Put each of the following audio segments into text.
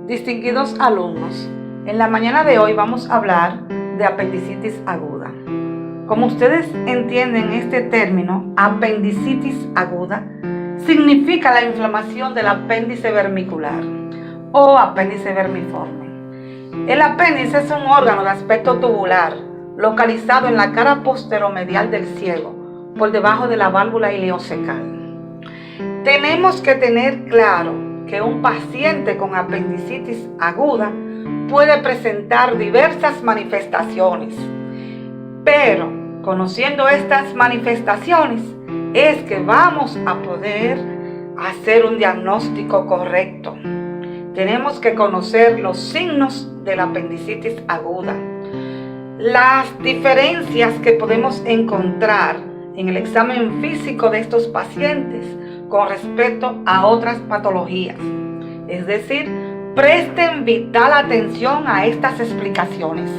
Distinguidos alumnos, en la mañana de hoy vamos a hablar de apendicitis aguda. Como ustedes entienden este término, apendicitis aguda significa la inflamación del apéndice vermicular o apéndice vermiforme. El apéndice es un órgano de aspecto tubular localizado en la cara posteromedial del ciego, por debajo de la válvula ileocecal. Tenemos que tener claro que un paciente con apendicitis aguda puede presentar diversas manifestaciones, pero conociendo estas manifestaciones es que vamos a poder hacer un diagnóstico correcto. Tenemos que conocer los signos de la apendicitis aguda, las diferencias que podemos encontrar en el examen físico de estos pacientes con respecto a otras patologías. Es decir, presten vital atención a estas explicaciones.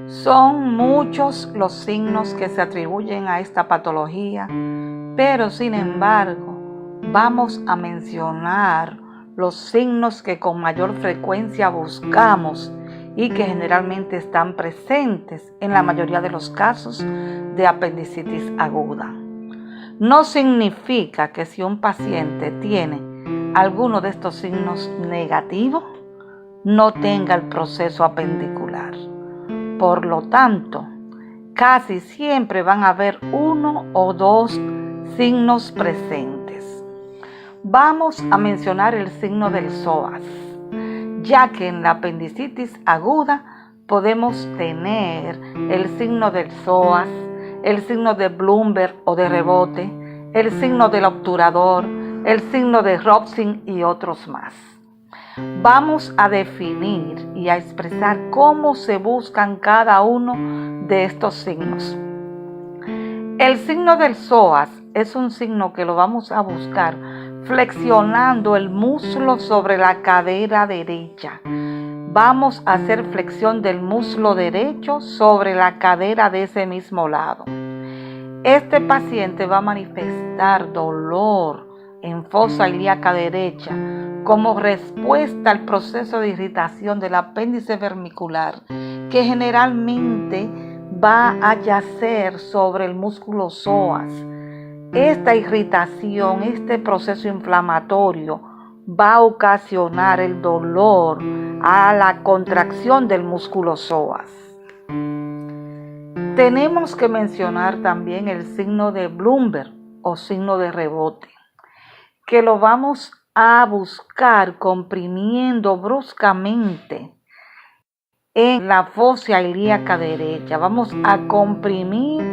Son muchos los signos que se atribuyen a esta patología, pero sin embargo, vamos a mencionar los signos que con mayor frecuencia buscamos y que generalmente están presentes en la mayoría de los casos de apendicitis aguda. No significa que si un paciente tiene alguno de estos signos negativos, no tenga el proceso apendicular. Por lo tanto, casi siempre van a haber uno o dos signos presentes. Vamos a mencionar el signo del psoas, ya que en la apendicitis aguda podemos tener el signo del psoas, el signo de Blumberg o de rebote, el signo del obturador, el signo de Robson y otros más. Vamos a definir y a expresar cómo se buscan cada uno de estos signos. El signo del psoas es un signo que lo vamos a buscar flexionando el muslo sobre la cadera derecha. Vamos a hacer flexión del muslo derecho sobre la cadera de ese mismo lado. Este paciente va a manifestar dolor en fosa ilíaca derecha como respuesta al proceso de irritación del apéndice vermicular, que generalmente va a yacer sobre el músculo psoas. Esta irritación, este proceso inflamatorio va a ocasionar el dolor a la contracción del músculo psoas. Tenemos que mencionar también el signo de Blumberg o signo de rebote, que lo vamos a buscar comprimiendo bruscamente en la fosa ilíaca derecha. Vamos a comprimir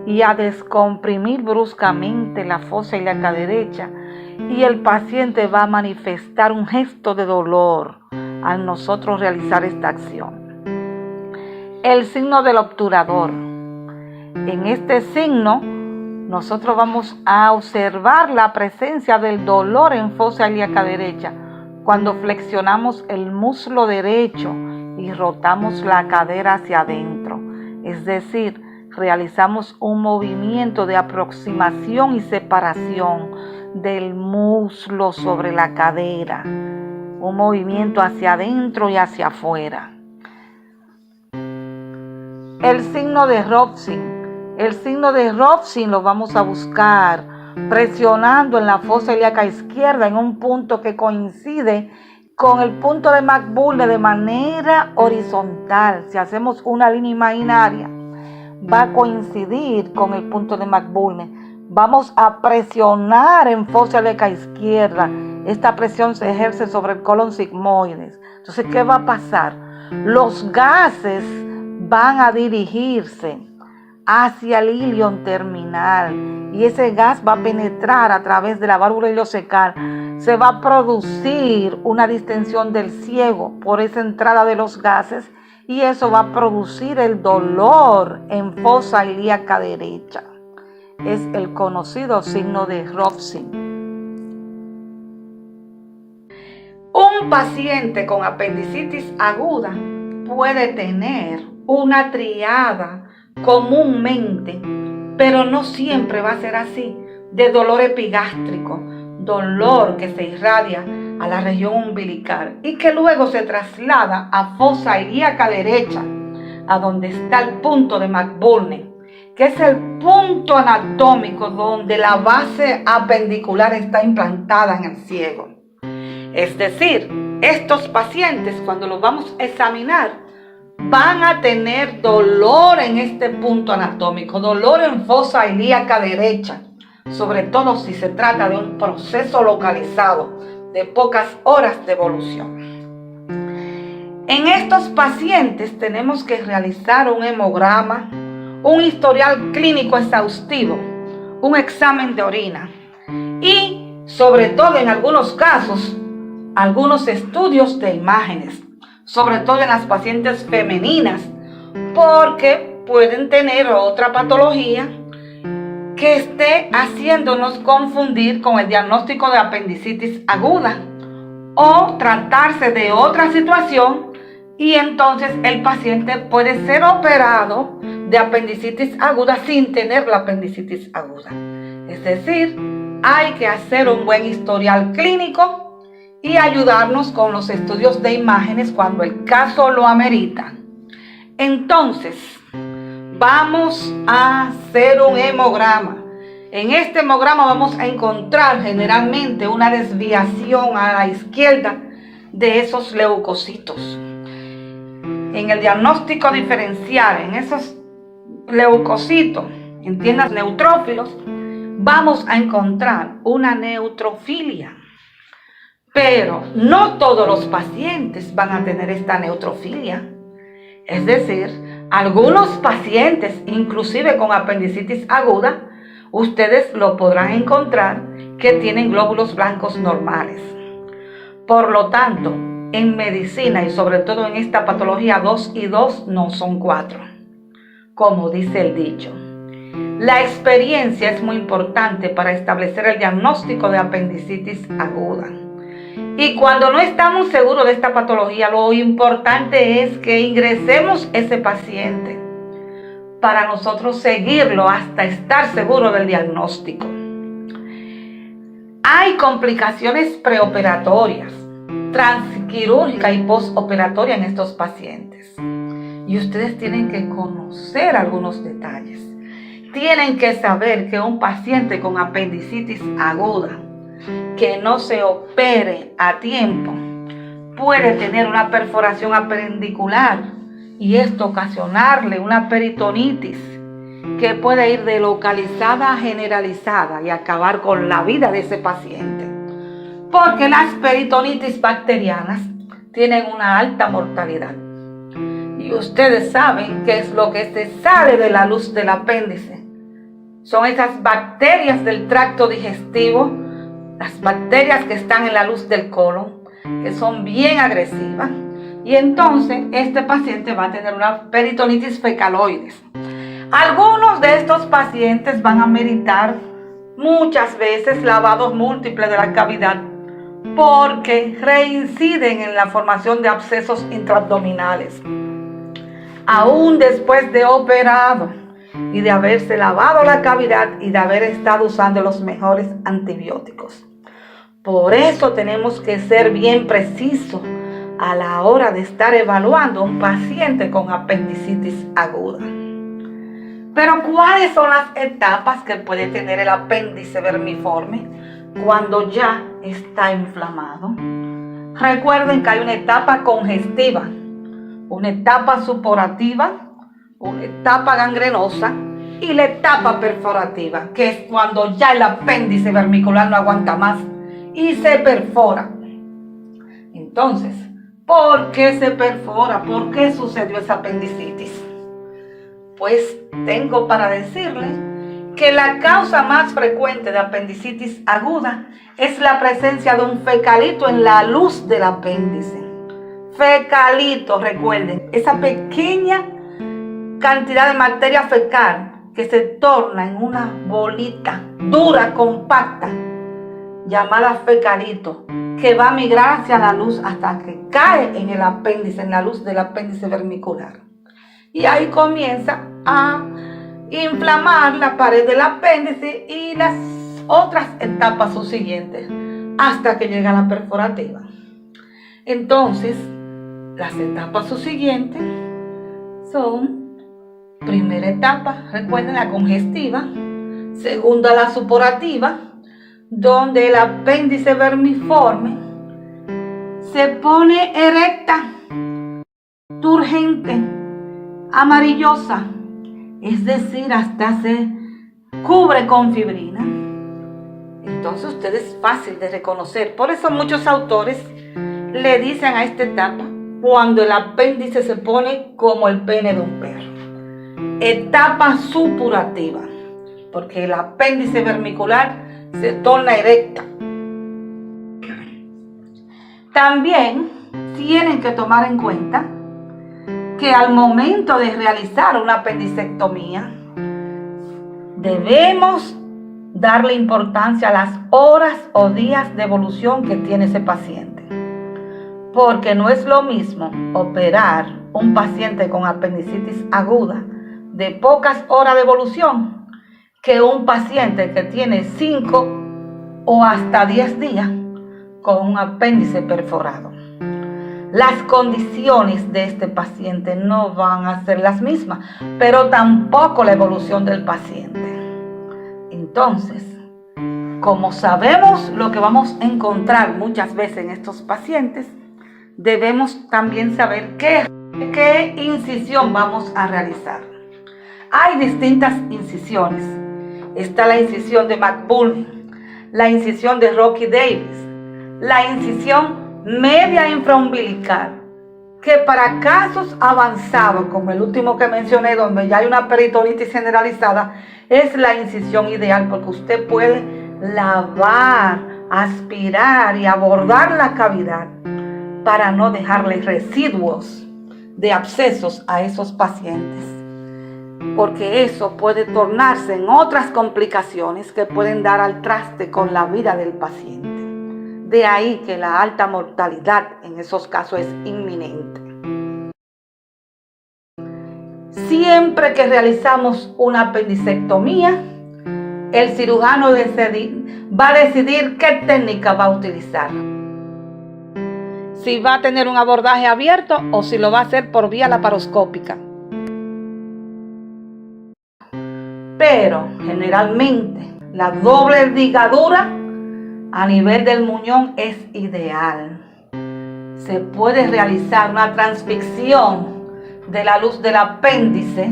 y a descomprimir bruscamente la fosa ilíaca derecha, y el paciente va a manifestar un gesto de dolor al nosotros realizar esta acción. El signo del obturador. En este signo nosotros vamos a observar la presencia del dolor en fosa ilíaca derecha cuando flexionamos el muslo derecho y rotamos la cadera hacia adentro, es decir, realizamos un movimiento de aproximación y separación del muslo sobre la cadera, un movimiento hacia adentro y hacia afuera. El signo de Robson. El signo de Robson lo vamos a buscar presionando en la fosa ilíaca izquierda en un punto que coincide con el punto de McBurney de manera horizontal. Si hacemos una línea imaginaria, va a coincidir con el punto de McBurney. Vamos a presionar en fosa ilíaca izquierda. Esta presión se ejerce sobre el colon sigmoides. Entonces, ¿qué va a pasar? Los gases van a dirigirse hacia el ilion terminal y ese gas va a penetrar a través de la válvula ileocecal. Se va a producir una distensión del ciego por esa entrada de los gases y eso va a producir el dolor en fosa ilíaca derecha. Es el conocido signo de Robson. Un paciente con apendicitis aguda puede tener una triada comúnmente, pero no siempre va a ser así, de dolor epigástrico, dolor que se irradia a la región umbilical y que luego se traslada a fosa ilíaca derecha, a donde está el punto de McBurney, que es el punto anatómico donde la base apendicular está implantada en el ciego. Es decir, estos pacientes, cuando los vamos a examinar, van a tener dolor en este punto anatómico, dolor en fosa ilíaca derecha, sobre todo si se trata de un proceso localizado de pocas horas de evolución. En estos pacientes tenemos que realizar un hemograma, un historial clínico exhaustivo, un examen de orina y, sobre todo en algunos casos, algunos estudios de imágenes, sobre todo en las pacientes femeninas, porque pueden tener otra patología que esté haciéndonos confundir con el diagnóstico de apendicitis aguda o tratarse de otra situación y entonces el paciente puede ser operado de apendicitis aguda sin tener la apendicitis aguda. Es decir, hay que hacer un buen historial clínico y ayudarnos con los estudios de imágenes cuando el caso lo amerita. Entonces, vamos a hacer un hemograma. En este hemograma vamos a encontrar generalmente una desviación a la izquierda de esos leucocitos. En el diagnóstico diferencial, en esos leucocitos, entiendas, neutrófilos, vamos a encontrar una neutrofilia. Pero no todos los pacientes van a tener esta neutrofilia. Es decir, algunos pacientes, inclusive con apendicitis aguda, ustedes lo podrán encontrar que tienen glóbulos blancos normales. Por lo tanto, en medicina y sobre todo en esta patología 2 y 2 no son 4, como dice el dicho. La experiencia es muy importante para establecer el diagnóstico de apendicitis aguda. Y cuando no estamos seguros de esta patología, lo importante es que ingresemos ese paciente para nosotros seguirlo hasta estar seguros del diagnóstico. Hay complicaciones preoperatorias, transquirúrgica y postoperatoria en estos pacientes. Y ustedes tienen que conocer algunos detalles. Tienen que saber que un paciente con apendicitis aguda que no se opere a tiempo puede tener una perforación apendicular y esto ocasionarle una peritonitis que puede ir de localizada a generalizada y acabar con la vida de ese paciente. Porque las peritonitis bacterianas tienen una alta mortalidad. Y ustedes saben qué es lo que se sale de la luz del apéndice. Son esas bacterias del tracto digestivo, las bacterias que están en la luz del colon, que son bien agresivas. Y entonces este paciente va a tener una peritonitis fecaloides. Algunos de estos pacientes van a meritar muchas veces lavados múltiples de la cavidad porque reinciden en la formación de abscesos intraabdominales. Aún después de operado y de haberse lavado la cavidad y de haber estado usando los mejores antibióticos. Por eso tenemos que ser bien precisos a la hora de estar evaluando a un paciente con apendicitis aguda. Pero ¿cuáles son las etapas que puede tener el apéndice vermiforme cuando ya está inflamado? Recuerden que hay una etapa congestiva, una etapa suporativa, una etapa gangrenosa y la etapa perforativa, que es cuando ya el apéndice vermicular no aguanta más y se perfora. Entonces, ¿por qué se perfora? ¿Por qué sucedió esa apendicitis? Pues tengo para decirle que la causa más frecuente de apendicitis aguda es la presencia de un fecalito en la luz del apéndice. Fecalito, recuerden, esa pequeña cantidad de materia fecal que se torna en una bolita dura, compacta, llamada fecalito, que va a migrar hacia la luz hasta que cae en el apéndice, en la luz del apéndice vermicular. Y ahí comienza a inflamar la pared del apéndice y las otras etapas subsiguientes hasta que llega la perforativa. Entonces, las etapas subsiguientes son: primera etapa, recuerden, la congestiva; segunda, la supurativa, donde el apéndice vermiforme se pone erecta, turgente, amarillosa, es decir, hasta se cubre con fibrina. Entonces usted es fácil de reconocer. Por eso muchos autores le dicen a esta etapa cuando el apéndice se pone como el pene de un perro. Etapa supurativa, porque el apéndice vermicular se torna erecta. También tienen que tomar en cuenta que al momento de realizar una apendicectomía debemos darle importancia a las horas o días de evolución que tiene ese paciente, porque no es lo mismo operar un paciente con apendicitis aguda de pocas horas de evolución que un paciente que tiene 5 o hasta 10 días con un apéndice perforado. Las condiciones de este paciente no van a ser las mismas, pero tampoco la evolución del paciente. Entonces, como sabemos lo que vamos a encontrar muchas veces en estos pacientes, debemos también saber qué incisión vamos a realizar. Hay distintas incisiones. Está la incisión de McBurney, la incisión de Rocky Davis, la incisión media infraumbilical, que para casos avanzados, como el último que mencioné, donde ya hay una peritonitis generalizada, es la incisión ideal, porque usted puede lavar, aspirar y abordar la cavidad para no dejarle residuos de abscesos a esos pacientes, porque eso puede tornarse en otras complicaciones que pueden dar al traste con la vida del paciente. De ahí que la alta mortalidad en esos casos es inminente. Siempre que realizamos una apendicectomía, el cirujano va a decidir qué técnica va a utilizar. Si va a tener un abordaje abierto o si lo va a hacer por vía laparoscópica. Pero generalmente la doble ligadura a nivel del muñón es ideal. Se puede realizar una transficción de la luz del apéndice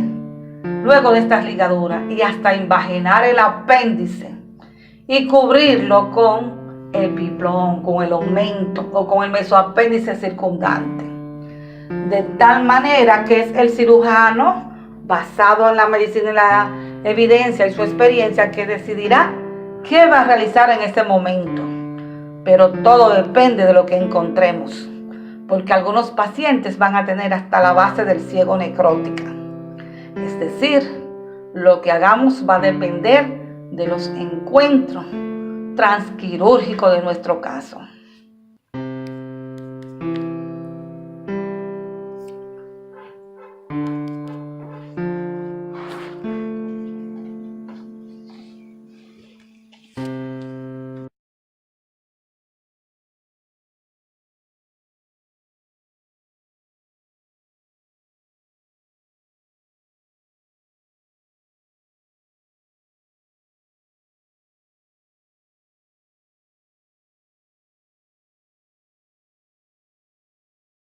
luego de estas ligaduras y hasta invaginar el apéndice y cubrirlo con epiplón, con el aumento o con el mesoapéndice circundante. De tal manera que es el cirujano, basado en la medicina y la evidencia y su experiencia, que decidirá qué va a realizar en ese momento. Pero todo depende de lo que encontremos, porque algunos pacientes van a tener hasta la base del ciego necrótica. Es decir, lo que hagamos va a depender de los encuentros transquirúrgicos de nuestro caso.